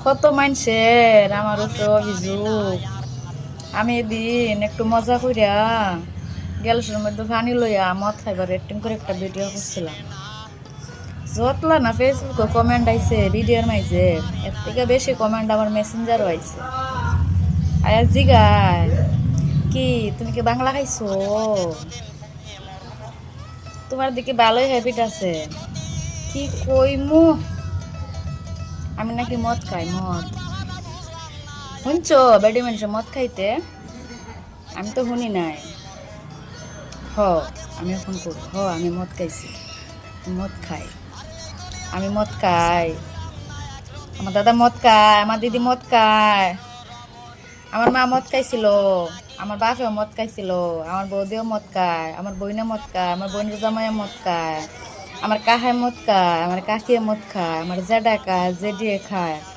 কত মানুষের আমার উপরে অভিযোগ। আমি এদিন একটু মজা কইরা গ্যালাসের মধ্যে পানি লইয়া মদ খাইবার রেটিং করে একটা ভিডিও করছিলাম। যতলা না ফেসবুকে কমেন্ট আইছে ভিডিওর মাইছে, এর থেকে বেশি কমেন্ট আমার মেসেঞ্জারও আইছে। আয়া জিগায় কি তুমি কি বাংলা খাইছো, তোমার দিকে ভালোই হ্যাবিট আছে। কি কইমু, আমি নাকি মদ খাই। মদ শুনছো বেডি মানুষে মদ খাইতে? আমি তো শুনি নাই। হ আমি এখন করি, আমি মদ খাইছি। মদ খাই, আমি মদ খাই, আমার দাদা মদ খায়, আমার দিদি মদ খায়, আমার মা মদ খাইছিল, আমার বাপেও মদ খাইছিল, আমার বৌদিও মদ খায়, আমার বইনে মদ খায়, আমার বোনের জামাইও মদ খায়, আমার কাহায় মদ খায়, আমার কাকিয়ে মদ খায়, আমার জেডা খায়, জেডিয়ে খায়।